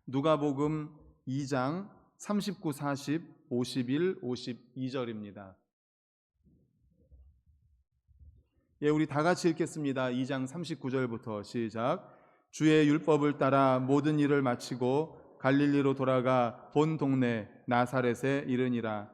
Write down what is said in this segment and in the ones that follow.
누가복음 2장 39, 40, 51, 52절입니다. 우리 다 같이 읽겠습니다. 2장 39절부터 시작. 주의 율법을 따라 모든 일을 마치고 갈릴리로 돌아가 본 동네 나사렛에 이르니라.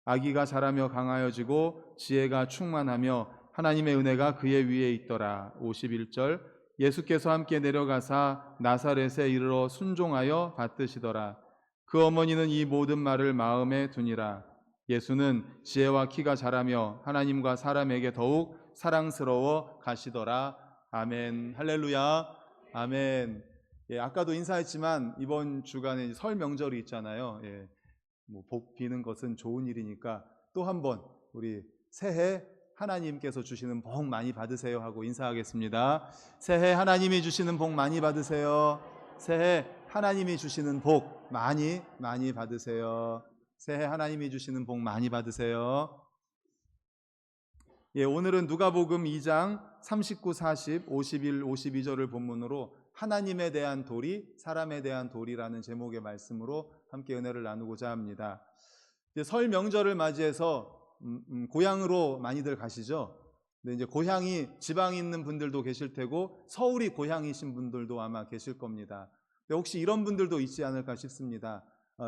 아기가 자라며 강하여지고 지혜가 충만하며 하나님의 은혜가 그의 위에 있더라. 51절. 예수께서 함께 내려가사 나사렛에 이르러 순종하여 받드시더라. 그 어머니는 이 모든 말을 마음에 두니라. 예수는 지혜와 키가 자라며 하나님과 사람에게 더욱 사랑스러워 가시더라. 아멘. 할렐루야. 아멘. 아까도 인사했지만 이번 주간에 설 명절이 있잖아요. 복 비는 것은 좋은 일이니까 또 한번 우리 새해 하나님께서 주시는 복 많이 받으세요 하고 인사하겠습니다. 새해 하나님이 주시는 복 많이 받으세요. 새해 하나님이 주시는 복 많이 받으세요. 새해 하나님이 주시는 복 많이 받으세요. 오늘은 누가복음 2장 39, 40, 51, 52절을 본문으로 하나님에 대한 도리, 사람에 대한 도리라는 제목의 말씀으로 함께 은혜를 나누고자 합니다. 설 명절을 맞이해서 고향으로 많이들 가시죠. 근데 이제 고향이 지방에 있는 분들도 계실 테고 서울이 고향이신 분들도 아마 계실 겁니다. 근데 혹시 이런 분들도 있지 않을까 싶습니다.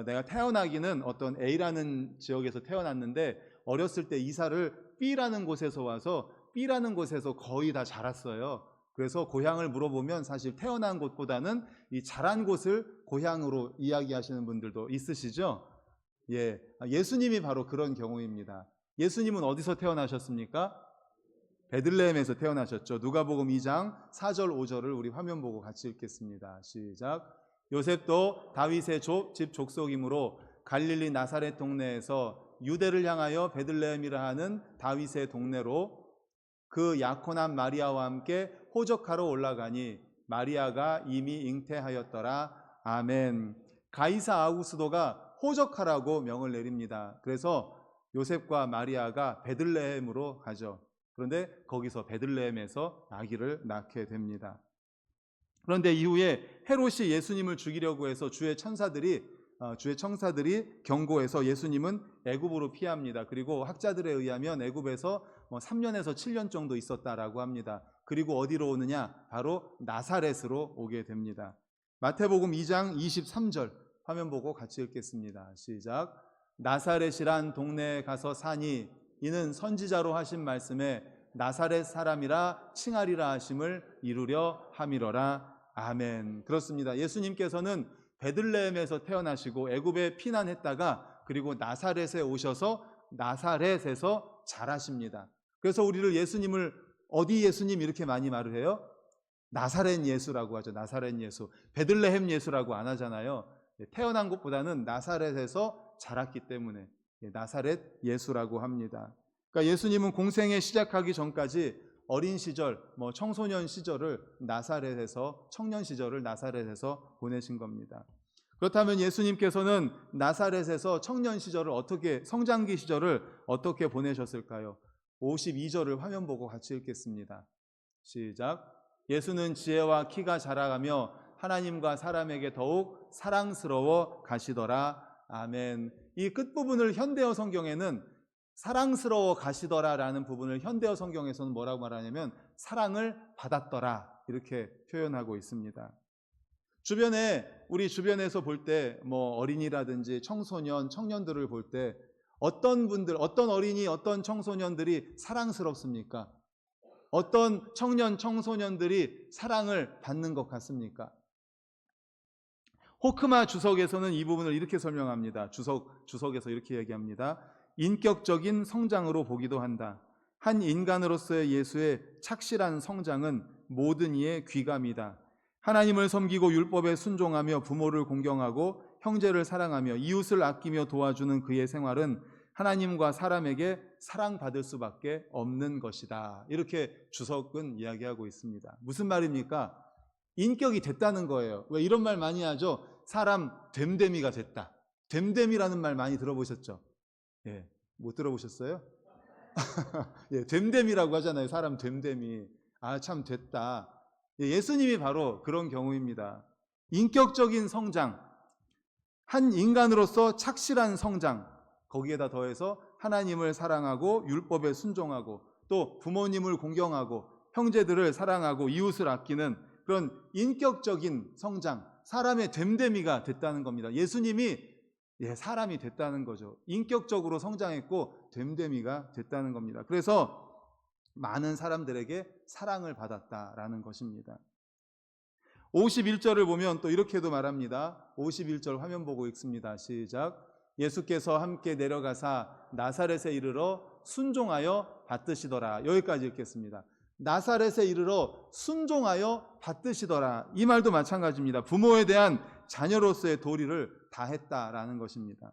내가 태어나기는 어떤 A라는 지역에서 태어났는데 어렸을 때 이사를 B라는 곳에서 와서 B라는 곳에서 거의 다 자랐어요. 그래서 고향을 물어보면 사실 태어난 곳보다는 이 자란 곳을 고향으로 이야기하시는 분들도 있으시죠? 예수님이 바로 그런 경우입니다. 예수님은 어디서 태어나셨습니까? 베들레헴에서 태어나셨죠. 누가복음 2장 4절 5절을 우리 화면 보고 같이 읽겠습니다. 시작. 요셉도 다윗의 집 족속이므로 갈릴리 나사렛 동네에서 유대를 향하여 베들레헴이라 하는 다윗의 동네로 그 약혼한 마리아와 함께 호적하러 올라가니 마리아가 이미 잉태하였더라. 아멘. 가이사 아우구스도가 호적하라고 명을 내립니다. 그래서 요셉과 마리아가 베들레헴으로 가죠. 그런데 거기서 베들레헴에서 아기를 낳게 됩니다. 그런데 이후에 헤롯이 예수님을 죽이려고 해서 주의 천사들이 경고해서 예수님은 애굽으로 피합니다. 그리고 학자들에 의하면 애굽에서 3년에서 7년 정도 있었다라고 합니다. 그리고 어디로 오느냐? 바로 나사렛으로 오게 됩니다. 마태복음 2장 23절 화면 보고 같이 읽겠습니다. 시작. 나사렛이란 동네에 가서 사니 이는 선지자로 하신 말씀에 나사렛 사람이라 칭하리라 하심을 이루려 함이러라. 아멘. 그렇습니다. 예수님께서는 베들레헴에서 태어나시고 애굽에 피난했다가 그리고 나사렛에 오셔서 나사렛에서 자라십니다. 그래서 우리를 예수님을 어디 예수님 이렇게 많이 말을 해요? 나사렛 예수라고 하죠. 나사렛 예수. 베들레헴 예수라고 안 하잖아요. 태어난 곳보다는 나사렛에서 자랐기 때문에 나사렛 예수라고 합니다. 그러니까 예수님은 공생에 시작하기 전까지 어린 시절, 청소년 시절을 나사렛에서, 청년 시절을 나사렛에서 보내신 겁니다. 그렇다면 예수님께서는 나사렛에서 청년 시절을 성장기 시절을 어떻게 보내셨을까요? 52절을 화면 보고 같이 읽겠습니다. 시작. 예수는 지혜와 키가 자라가며 하나님과 사람에게 더욱 사랑스러워 가시더라. 아멘. 이 끝부분을 현대어 성경에는 사랑스러워 가시더라라는 부분을 현대어 성경에서는 뭐라고 말하냐면 사랑을 받았더라 이렇게 표현하고 있습니다. 우리 주변에서 볼 때 어린이라든지 청소년, 청년들을 볼 때 어떤 분들, 어떤 어린이, 어떤 청소년들이 사랑스럽습니까? 어떤 청년, 청소년들이 사랑을 받는 것 같습니까? 호크마 주석에서는 이 부분을 이렇게 설명합니다. 주석에서 이렇게 얘기합니다. 인격적인 성장으로 보기도 한다. 한 인간으로서의 예수의 착실한 성장은 모든 이의 귀감이다. 하나님을 섬기고 율법에 순종하며 부모를 공경하고 형제를 사랑하며 이웃을 아끼며 도와주는 그의 생활은 하나님과 사람에게 사랑받을 수밖에 없는 것이다. 이렇게 주석은 이야기하고 있습니다. 무슨 말입니까? 인격이 됐다는 거예요. 왜 이런 말 많이 하죠? 사람 됨됨이가 됐다. 됨됨이라는 말 많이 들어보셨죠? 못 들어보셨어요? 됨됨이라고 하잖아요. 사람 됨됨이. 참 됐다. 예수님이 바로 그런 경우입니다. 인격적인 성장, 한 인간으로서 착실한 성장, 거기에다 더해서 하나님을 사랑하고 율법에 순종하고 또 부모님을 공경하고 형제들을 사랑하고 이웃을 아끼는 그런 인격적인 성장, 사람의 됨됨이가 됐다는 겁니다. 예수님이 사람이 됐다는 거죠. 인격적으로 성장했고 됨됨이가 됐다는 겁니다. 그래서 많은 사람들에게 사랑을 받았다라는 것입니다. 51절을 보면 또 이렇게도 말합니다. 51절 화면 보고 읽습니다. 시작. 예수께서 함께 내려가사 나사렛에 이르러 순종하여 받드시더라. 여기까지 읽겠습니다. 나사렛에 이르러 순종하여 받드시더라. 이 말도 마찬가지입니다. 부모에 대한 자녀로서의 도리를 다했다라는 것입니다.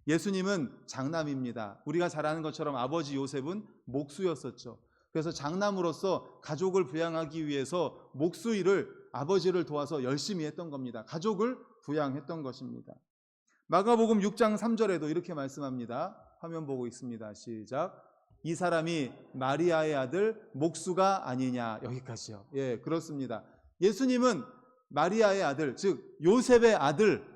예수님은 장남입니다. 우리가 잘 아는 것처럼 아버지 요셉은 목수였었죠. 그래서 장남으로서 가족을 부양하기 위해서 목수 일을 아버지를 도와서 열심히 했던 겁니다. 가족을 부양했던 것입니다. 마가복음 6장 3절에도 이렇게 말씀합니다. 화면 보고 있습니다. 시작. 이 사람이 마리아의 아들 목수가 아니냐. 여기까지요. 그렇습니다. 예수님은 마리아의 아들, 즉 요셉의 아들,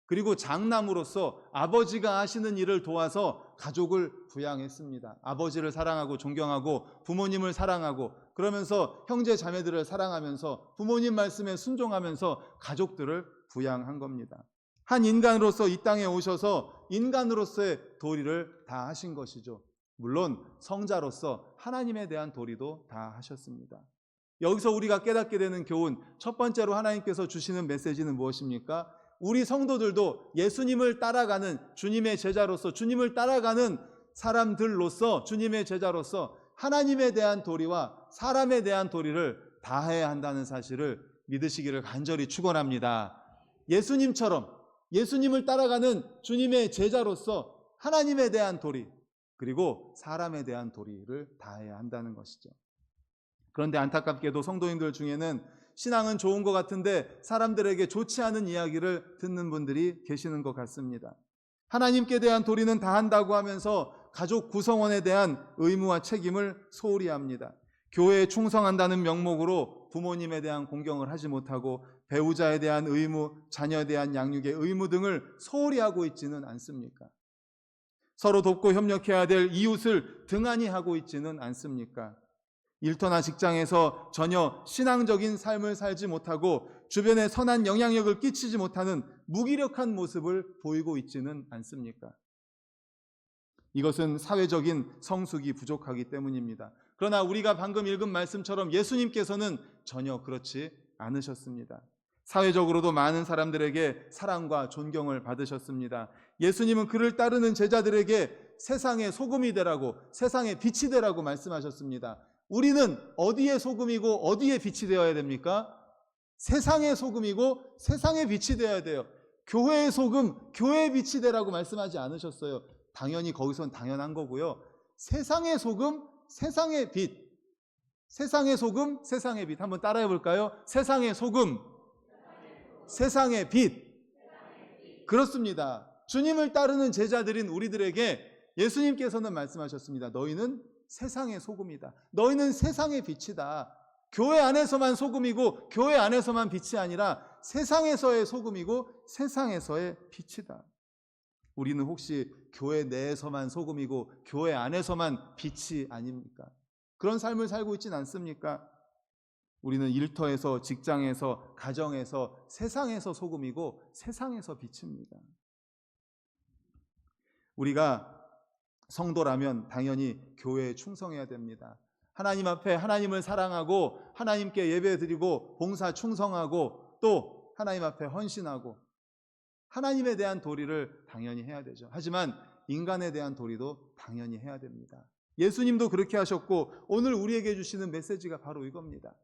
그리고 장남으로서 아버지가 하시는 일을 도와서 가족을 부양했습니다. 아버지를 사랑하고 존경하고 부모님을 사랑하고 그러면서 형제 자매들을 사랑하면서 부모님 말씀에 순종하면서 가족들을 부양한 겁니다. 한 인간으로서 이 땅에 오셔서 인간으로서의 도리를 다 하신 것이죠. 물론 성자로서 하나님에 대한 도리도 다 하셨습니다. 여기서 우리가 깨닫게 되는 교훈, 첫 번째로 하나님께서 주시는 메시지는 무엇입니까? 우리 성도들도 예수님을 따라가는 주님의 제자로서, 주님을 따라가는 사람들로서, 주님의 제자로서 하나님에 대한 도리와 사람에 대한 도리를 다해야 한다는 사실을 믿으시기를 간절히 축원합니다. 예수님처럼 예수님을 따라가는 주님의 제자로서 하나님에 대한 도리, 그리고 사람에 대한 도리를 다해야 한다는 것이죠. 그런데 안타깝게도 성도님들 중에는 신앙은 좋은 것 같은데 사람들에게 좋지 않은 이야기를 듣는 분들이 계시는 것 같습니다. 하나님께 대한 도리는 다 한다고 하면서 가족 구성원에 대한 의무와 책임을 소홀히 합니다. 교회에 충성한다는 명목으로 부모님에 대한 공경을 하지 못하고 배우자에 대한 의무, 자녀에 대한 양육의 의무 등을 소홀히 하고 있지는 않습니까? 서로 돕고 협력해야 될 이웃을 등한히 하고 있지는 않습니까? 일터나 직장에서 전혀 신앙적인 삶을 살지 못하고 주변에 선한 영향력을 끼치지 못하는 무기력한 모습을 보이고 있지는 않습니까? 이것은 사회적인 성숙이 부족하기 때문입니다. 그러나 우리가 방금 읽은 말씀처럼 예수님께서는 전혀 그렇지 않으셨습니다. 사회적으로도 많은 사람들에게 사랑과 존경을 받으셨습니다. 예수님은 그를 따르는 제자들에게 세상의 소금이 되라고, 세상의 빛이 되라고 말씀하셨습니다. 우리는 어디에 소금이고 어디에 빛이 되어야 됩니까? 세상의 소금이고 세상의 빛이 되어야 돼요. 교회의 소금, 교회의 빛이 되라고 말씀하지 않으셨어요. 당연히 거기선 당연한 거고요. 세상의 소금, 세상의 빛. 세상의 소금, 세상의 빛. 한번 따라해 볼까요? 세상의 소금, 세상의 빛. 그렇습니다. 주님을 따르는 제자들인 우리들에게 예수님께서는 말씀하셨습니다. 너희는 세상의 소금이다. 너희는 세상의 빛이다. 교회 안에서만 소금이고 교회 안에서만 빛이 아니라 세상에서의 소금이고 세상에서의 빛이다. 우리는 혹시 교회 내에서만 소금이고 교회 안에서만 빛이 아닙니까? 그런 삶을 살고 있지는 않습니까? 우리는 일터에서, 직장에서, 가정에서, 세상에서 소금이고 세상에서 빛입니다. 우리가 성도라면 당연히 교회에 충성해야 됩니다. 하나님 앞에 하나님을 사랑하고 하나님께 예배드리고 봉사 충성하고 또 하나님 앞에 헌신하고 하나님에 대한 도리를 당연히 해야 되죠. 하지만 인간에 대한 도리도 당연히 해야 됩니다. 예수님도 그렇게 하셨고 오늘 우리에게 주시는 메시지가 바로 이겁니다.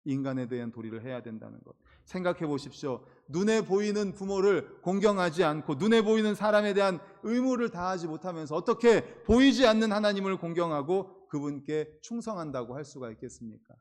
인간에 대한 도리를 해야 된다는 것. 생각해 보십시오. 눈에 보이는 부모를 공경하지 않고 눈에 보이는 사람에 대한 의무를 다하지 못하면서 어떻게 보이지 않는 하나님을 공경하고 그분께 충성한다고 할 수가 있겠습니까?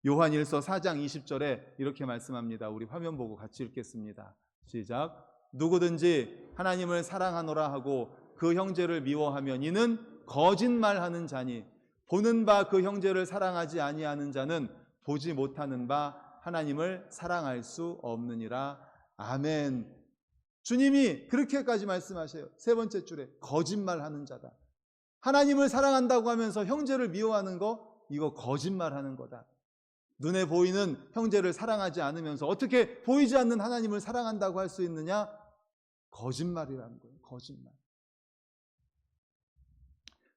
요한일서 4장 20절에 이렇게 말씀합니다. 우리 화면 보고 같이 읽겠습니다. 시작. 누구든지 하나님을 사랑하노라 하고 그 형제를 미워하면 이는 거짓말하는 자니 보는 바 그 형제를 사랑하지 아니하는 자는 보지 못하는 바 하나님을 사랑할 수 없느니라. 아멘. 주님이 그렇게까지 말씀하셔요. 세 번째 줄에 거짓말하는 자다. 하나님을 사랑한다고 하면서 형제를 미워하는 거, 이거 거짓말하는 거다. 눈에 보이는 형제를 사랑하지 않으면서 어떻게 보이지 않는 하나님을 사랑한다고 할 수 있느냐? 거짓말이라는 거예요. 거짓말.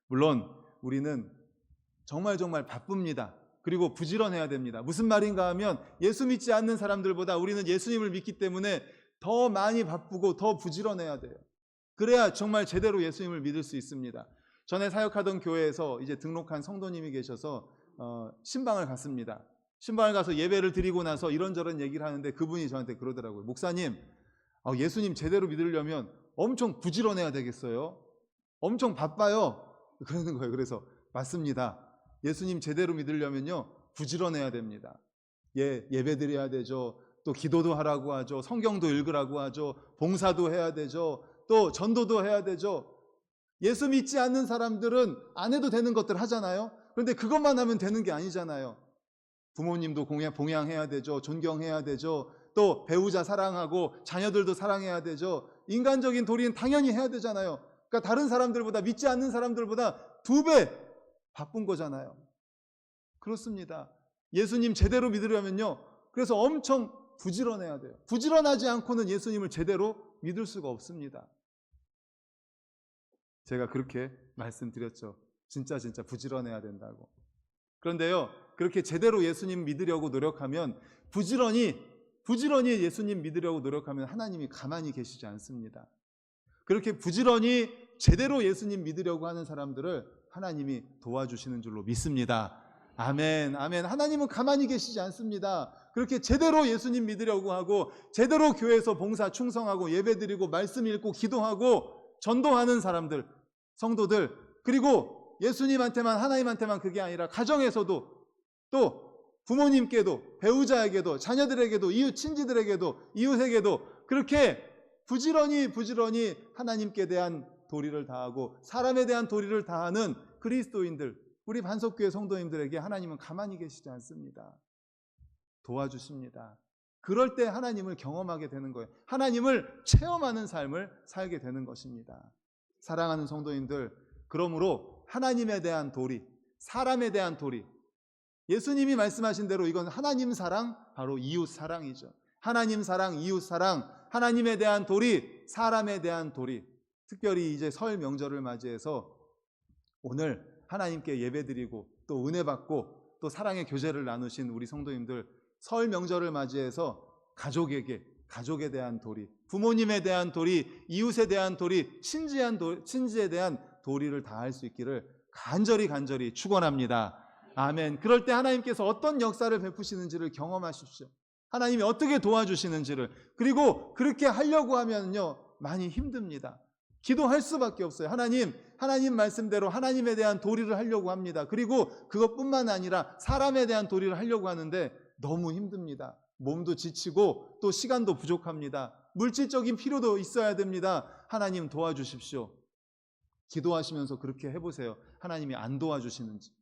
물론 우리는 정말 바쁩니다. 그리고 부지런해야 됩니다. 무슨 말인가 하면 예수 믿지 않는 사람들보다 우리는 예수님을 믿기 때문에 더 많이 바쁘고 더 부지런해야 돼요. 그래야 정말 제대로 예수님을 믿을 수 있습니다. 전에 사역하던 교회에서 이제 등록한 성도님이 계셔서 신방을 갔습니다. 신방을 가서 예배를 드리고 나서 이런저런 얘기를 하는데 그분이 저한테 그러더라고요. 목사님, 예수님 제대로 믿으려면 엄청 부지런해야 되겠어요? 엄청 바빠요. 그러는 거예요. 그래서 맞습니다. 예수님 제대로 믿으려면요, 부지런해야 됩니다. 예배 드려야 되죠. 또 기도도 하라고 하죠. 성경도 읽으라고 하죠. 봉사도 해야 되죠. 또 전도도 해야 되죠. 예수 믿지 않는 사람들은 안 해도 되는 것들 하잖아요. 그런데 그것만 하면 되는 게 아니잖아요. 부모님도 봉양해야 되죠. 존경해야 되죠. 또 배우자 사랑하고 자녀들도 사랑해야 되죠. 인간적인 도리는 당연히 해야 되잖아요. 그러니까 다른 사람들보다, 믿지 않는 사람들보다 2배 바쁜 거잖아요. 그렇습니다. 예수님 제대로 믿으려면요, 그래서 엄청 부지런해야 돼요. 부지런하지 않고는 예수님을 제대로 믿을 수가 없습니다. 제가 그렇게 말씀드렸죠. 진짜 부지런해야 된다고. 그런데요, 그렇게 제대로 예수님 믿으려고 노력하면, 부지런히 예수님 믿으려고 노력하면 하나님이 가만히 계시지 않습니다. 그렇게 부지런히 제대로 예수님 믿으려고 하는 사람들을 하나님이 도와주시는 줄로 믿습니다. 아멘, 아멘. 하나님은 가만히 계시지 않습니다. 그렇게 제대로 예수님 믿으려고 하고, 제대로 교회에서 봉사 충성하고 예배드리고 말씀 읽고 기도하고 전도하는 사람들, 성도들, 그리고 예수님한테만, 하나님한테만 그게 아니라 가정에서도, 또 부모님께도, 배우자에게도, 자녀들에게도, 이웃 친지들에게도, 이웃에게도 그렇게 부지런히 하나님께 대한 도리를 다하고 사람에 대한 도리를 다하는 그리스도인들, 우리 반석교회 성도님들에게 하나님은 가만히 계시지 않습니다. 도와주십니다. 그럴 때 하나님을 경험하게 되는 거예요. 하나님을 체험하는 삶을 살게 되는 것입니다. 사랑하는 성도님들, 그러므로 하나님에 대한 도리, 사람에 대한 도리, 예수님이 말씀하신 대로 이건 하나님 사랑, 바로 이웃 사랑이죠. 하나님 사랑, 이웃 사랑, 하나님에 대한 도리, 사람에 대한 도리. 특별히 이제 설 명절을 맞이해서 오늘 하나님께 예배드리고 또 은혜 받고 또 사랑의 교제를 나누신 우리 성도님들, 설 명절을 맞이해서 가족에 대한 도리, 부모님에 대한 도리, 이웃에 대한 도리, 친지에 대한 도리를 다할 수 있기를 간절히 축원합니다. 아멘. 그럴 때 하나님께서 어떤 역사를 베푸시는지를 경험하십시오. 하나님이 어떻게 도와주시는지를. 그리고 그렇게 하려고 하면요, 많이 힘듭니다. 기도할 수밖에 없어요. 하나님 말씀대로 하나님에 대한 도리를 하려고 합니다. 그리고 그것뿐만 아니라 사람에 대한 도리를 하려고 하는데 너무 힘듭니다. 몸도 지치고 또 시간도 부족합니다. 물질적인 필요도 있어야 됩니다. 하나님 도와주십시오. 기도하시면서 그렇게 해보세요. 하나님이 안 도와주시는지.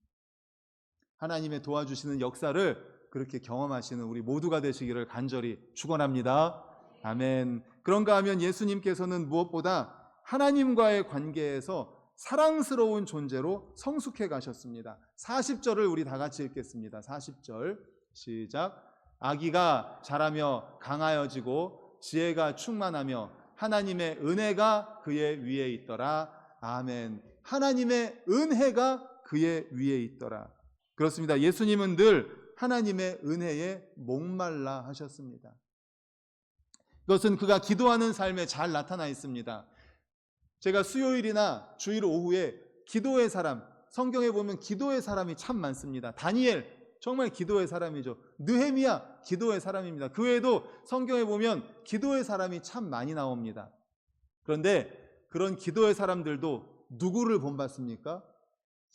하나님의 도와주시는 역사를 그렇게 경험하시는 우리 모두가 되시기를 간절히 축원합니다. 아멘. 그런가 하면 예수님께서는 무엇보다 하나님과의 관계에서 사랑스러운 존재로 성숙해 가셨습니다. 40절을 우리 다 같이 읽겠습니다. 40절 시작. 아기가 자라며 강하여지고 지혜가 충만하며 하나님의 은혜가 그의 위에 있더라. 아멘. 하나님의 은혜가 그의 위에 있더라. 그렇습니다. 예수님은 늘 하나님의 은혜에 목말라 하셨습니다. 이것은 그가 기도하는 삶에 잘 나타나 있습니다. 제가 수요일이나 주일 오후에 기도의 사람, 성경에 보면 기도의 사람이 참 많습니다. 다니엘, 정말 기도의 사람이죠. 느헤미야, 기도의 사람입니다. 그 외에도 성경에 보면 기도의 사람이 참 많이 나옵니다. 그런데 그런 기도의 사람들도 누구를 본받습니까?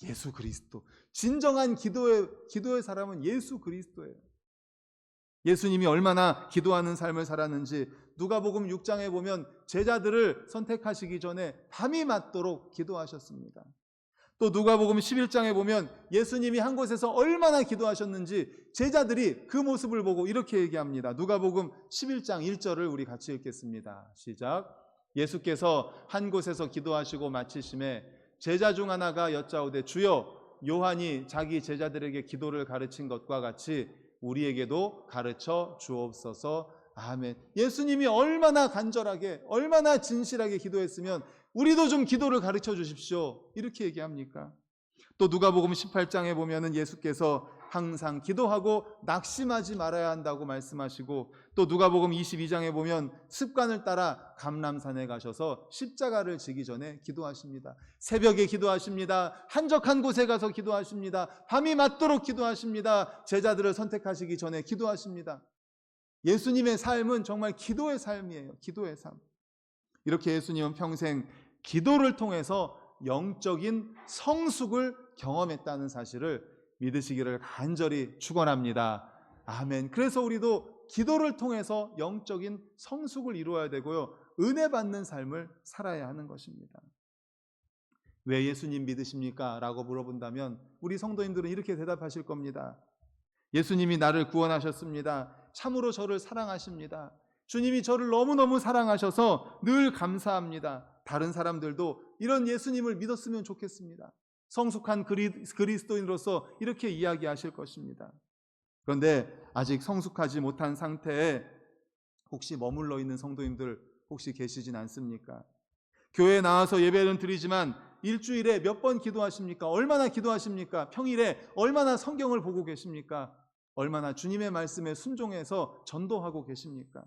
예수 그리스도. 진정한 기도의 사람은 예수 그리스도예요. 예수님이 얼마나 기도하는 삶을 살았는지 누가복음 6장에 보면 제자들을 선택하시기 전에 밤이 맞도록 기도하셨습니다. 또 누가복음 11장에 보면 예수님이 한 곳에서 얼마나 기도하셨는지 제자들이 그 모습을 보고 이렇게 얘기합니다. 누가복음 11장 1절을 우리 같이 읽겠습니다. 시작. 예수께서 한 곳에서 기도하시고 마치심에 제자 중 하나가 여짜오되 주여, 요한이 자기 제자들에게 기도를 가르친 것과 같이 우리에게도 가르쳐 주옵소서. 아멘. 예수님이 얼마나 간절하게, 얼마나 진실하게 기도했으면 우리도 좀 기도를 가르쳐 주십시오, 이렇게 얘기합니까? 또 누가복음 18장에 보면은 예수께서 항상 기도하고 낙심하지 말아야 한다고 말씀하시고, 또 누가복음 22장에 보면 습관을 따라 감람산에 가셔서 십자가를 지기 전에 기도하십니다. 새벽에 기도하십니다. 한적한 곳에 가서 기도하십니다. 밤이 맞도록 기도하십니다. 제자들을 선택하시기 전에 기도하십니다. 예수님의 삶은 정말 기도의 삶이에요. 기도의 삶. 이렇게 예수님은 평생 기도를 통해서 영적인 성숙을 경험했다는 사실을 믿으시기를 간절히 축원합니다. 아멘. 그래서 우리도 기도를 통해서 영적인 성숙을 이루어야 되고요, 은혜 받는 삶을 살아야 하는 것입니다. 왜 예수님 믿으십니까? 라고 물어본다면 우리 성도님들은 이렇게 대답하실 겁니다. 예수님이 나를 구원하셨습니다. 참으로 저를 사랑하십니다. 주님이 저를 너무너무 사랑하셔서 늘 감사합니다. 다른 사람들도 이런 예수님을 믿었으면 좋겠습니다. 성숙한 그리스도인으로서 이렇게 이야기하실 것입니다. 그런데 아직 성숙하지 못한 상태에 혹시 머물러 있는 성도님들 혹시 계시진 않습니까? 교회에 나와서 예배는 드리지만 일주일에 몇 번 기도하십니까? 얼마나 기도하십니까? 평일에 얼마나 성경을 보고 계십니까? 얼마나 주님의 말씀에 순종해서 전도하고 계십니까?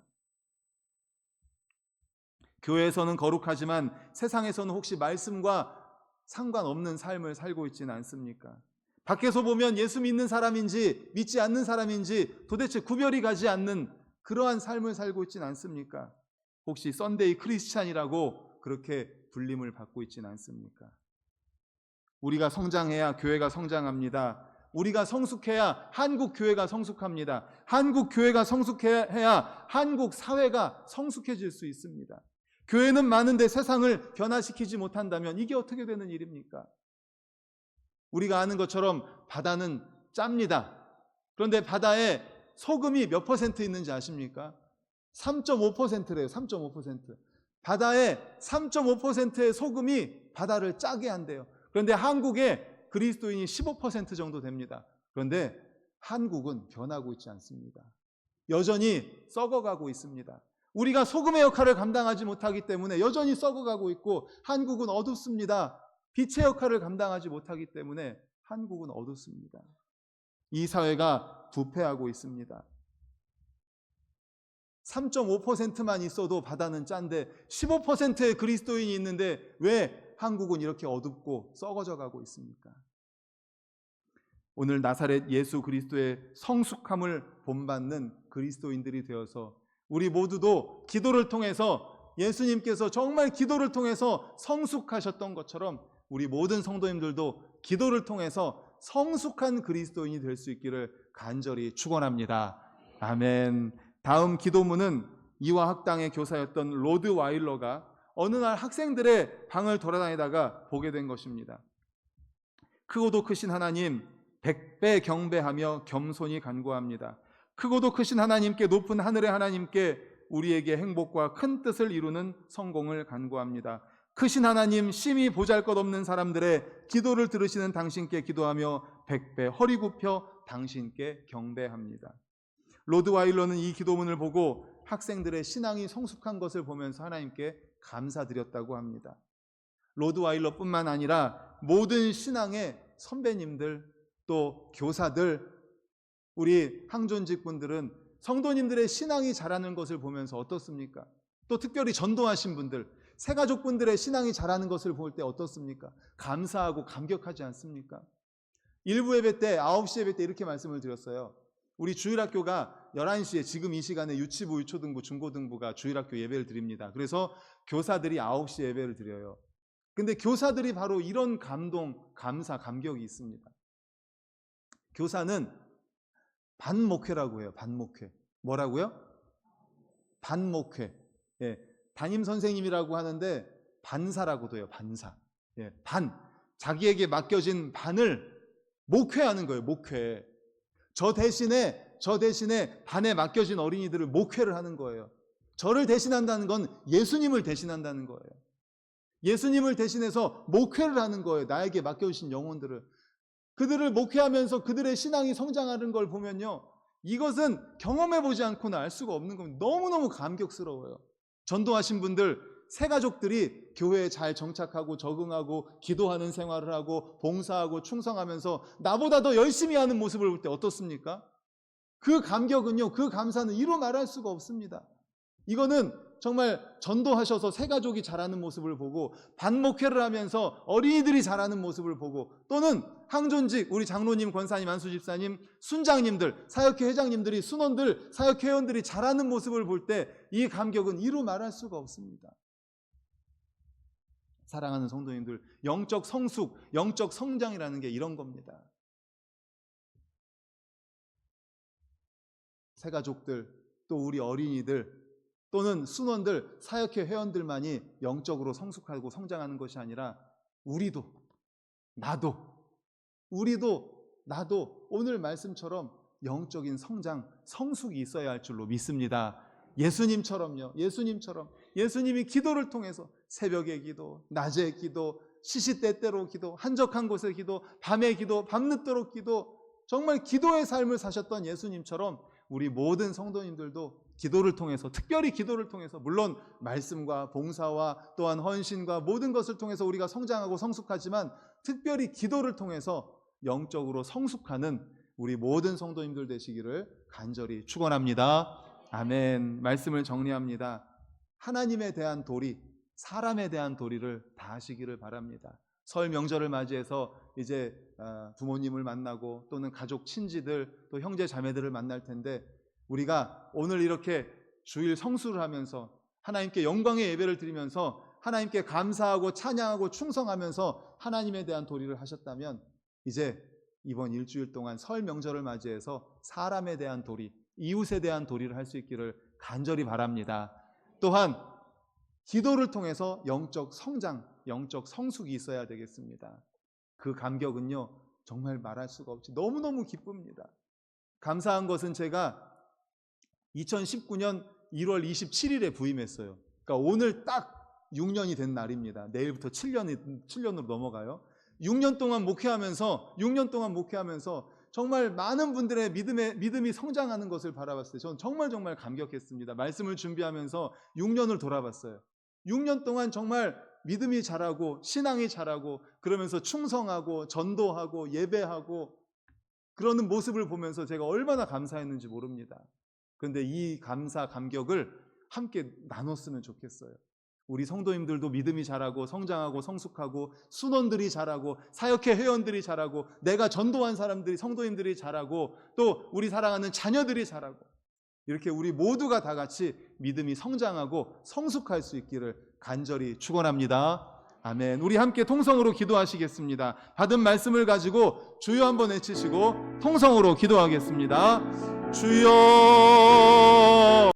교회에서는 거룩하지만 세상에서는 혹시 말씀과 상관없는 삶을 살고 있지는 않습니까? 밖에서 보면 예수 믿는 사람인지 믿지 않는 사람인지 도대체 구별이 가지 않는 그러한 삶을 살고 있지는 않습니까? 혹시 썬데이 크리스찬이라고 그렇게 불림을 받고 있지는 않습니까? 우리가 성장해야 교회가 성장합니다. 우리가 성숙해야 한국 교회가 성숙합니다. 한국 교회가 성숙해야 한국 사회가 성숙해질 수 있습니다. 교회는 많은데 세상을 변화시키지 못한다면 이게 어떻게 되는 일입니까? 우리가 아는 것처럼 바다는 짭니다. 그런데 바다에 소금이 몇 퍼센트 있는지 아십니까? 3.5%래요. 3.5%. 바다에 3.5%의 소금이 바다를 짜게 한대요. 그런데 한국에 그리스도인이 15% 정도 됩니다. 그런데 한국은 변하고 있지 않습니다. 여전히 썩어가고 있습니다. 우리가 소금의 역할을 감당하지 못하기 때문에 여전히 썩어가고 있고 한국은 어둡습니다. 빛의 역할을 감당하지 못하기 때문에 한국은 어둡습니다. 이 사회가 부패하고 있습니다. 3.5%만 있어도 바다는 짠데 15%의 그리스도인이 있는데 왜 한국은 이렇게 어둡고 썩어져 가고 있습니까? 오늘 나사렛 예수 그리스도의 성숙함을 본받는 그리스도인들이 되어서 우리 모두도 기도를 통해서 예수님께서 정말 기도를 통해서 성숙하셨던 것처럼 우리 모든 성도님들도 기도를 통해서 성숙한 그리스도인이 될 수 있기를 간절히 축원합니다. 아멘. 다음 기도문은 이화 학당의 교사였던 로드 와일러가 어느 날 학생들의 방을 돌아다니다가 보게 된 것입니다. 크고도 크신 하나님, 100배 경배하며 겸손히 간구합니다. 크고도 크신 하나님께, 높은 하늘의 하나님께 우리에게 행복과 큰 뜻을 이루는 성공을 간구합니다. 크신 하나님, 심히 보잘것없는 사람들의 기도를 들으시는 당신께 기도하며 100배 허리 굽혀 당신께 경배합니다. 로드 와일러는 이 기도문을 보고 학생들의 신앙이 성숙한 것을 보면서 하나님께 감사드렸다고 합니다. 로드 와일러뿐만 아니라 모든 신앙의 선배님들, 또 교사들, 우리 항존직 분들은 성도님들의 신앙이 자라는 것을 보면서 어떻습니까? 또 특별히 전도하신 분들, 새가족분들의 신앙이 자라는 것을 볼 때 어떻습니까? 감사하고 감격하지 않습니까? 1부 예배 때, 9시 예배 때 이렇게 말씀을 드렸어요. 우리 주일학교가 11시에 지금 이 시간에 유치부, 유초등부, 중고등부가 주일학교 예배를 드립니다. 그래서 교사들이 9시 예배를 드려요. 근데 교사들이 바로 이런 감동, 감사, 감격이 있습니다. 교사는 반목회라고 해요. 반목회. 뭐라고요? 반목회. 예, 담임 선생님이라고 하는데 반사라고도 해요. 반사. 예, 반. 자기에게 맡겨진 반을 목회하는 거예요. 목회. 저 대신에 반에 맡겨진 어린이들을 목회를 하는 거예요. 저를 대신한다는 건 예수님을 대신한다는 거예요. 예수님을 대신해서 목회를 하는 거예요. 나에게 맡겨주신 영혼들을. 그들을 목회하면서 그들의 신앙이 성장하는 걸 보면요, 이것은 경험해보지 않고는 알 수가 없는 겁니다. 너무너무 감격스러워요. 전도하신 분들, 새 가족들이 교회에 잘 정착하고 적응하고 기도하는 생활을 하고 봉사하고 충성하면서 나보다 더 열심히 하는 모습을 볼 때 어떻습니까? 그 감격은요, 그 감사는 이루 말할 수가 없습니다. 이거는 정말 전도하셔서 새 가족이 자라는 모습을 보고 반목회를 하면서 어린이들이 자라는 모습을 보고 또는 항존직 우리 장로님, 권사님, 안수집사님, 순장님들, 사역회 회장님들이, 순원들, 사역회 회원들이 자라는 모습을 볼 때 이 감격은 이루 말할 수가 없습니다. 사랑하는 성도님들, 영적 성숙, 영적 성장이라는 게 이런 겁니다. 새 가족들, 또 우리 어린이들, 또는 순원들, 사역회 회원들만이 영적으로 성숙하고 성장하는 것이 아니라 우리도, 나도 오늘 말씀처럼 영적인 성장, 성숙이 있어야 할 줄로 믿습니다. 예수님처럼요. 예수님이 기도를 통해서 새벽의 기도, 낮의 기도, 시시때때로 기도, 한적한 곳의 기도, 밤의 기도, 밤늦도록 기도, 정말 기도의 삶을 사셨던 예수님처럼 우리 모든 성도님들도 기도를 통해서, 특별히 기도를 통해서, 물론 말씀과 봉사와 또한 헌신과 모든 것을 통해서 우리가 성장하고 성숙하지만 특별히 기도를 통해서 영적으로 성숙하는 우리 모든 성도님들 되시기를 간절히 축원합니다. 아멘. 말씀을 정리합니다. 하나님에 대한 도리, 사람에 대한 도리를 다 하시기를 바랍니다. 설 명절을 맞이해서 이제 부모님을 만나고 또는 가족 친지들, 또 형제 자매들을 만날 텐데 우리가 오늘 이렇게 주일 성수를 하면서 하나님께 영광의 예배를 드리면서 하나님께 감사하고 찬양하고 충성하면서 하나님에 대한 도리를 하셨다면 이제 이번 일주일 동안 설 명절을 맞이해서 사람에 대한 도리, 이웃에 대한 도리를 할 수 있기를 간절히 바랍니다. 또한 기도를 통해서 영적 성장, 영적 성숙이 있어야 되겠습니다. 그 감격은요, 정말 말할 수가 없이 너무너무 기쁩니다. 감사한 것은 제가 2019년 1월 27일에 부임했어요. 그러니까 오늘 딱 6년이 된 날입니다. 내일부터 7년으로 넘어가요. 6년 동안 목회하면서 정말 많은 분들의 믿음이 성장하는 것을 바라봤어요. 저는 정말 감격했습니다. 말씀을 준비하면서 6년을 돌아봤어요. 6년 동안 정말 믿음이 자라고 신앙이 자라고 그러면서 충성하고 전도하고 예배하고 그러는 모습을 보면서 제가 얼마나 감사했는지 모릅니다. 그런데 이 감사, 감격을 함께 나눴으면 좋겠어요. 우리 성도님들도 믿음이 자라고 성장하고 성숙하고 순원들이 자라고 사역회 회원들이 자라고 내가 전도한 사람들이, 성도님들이 자라고 또 우리 사랑하는 자녀들이 자라고 이렇게 우리 모두가 다 같이 믿음이 성장하고 성숙할 수 있기를 간절히 축원합니다. 아멘. 우리 함께 통성으로 기도하시겠습니다. 받은 말씀을 가지고 주여 한번 외치시고 통성으로 기도하겠습니다. 주여.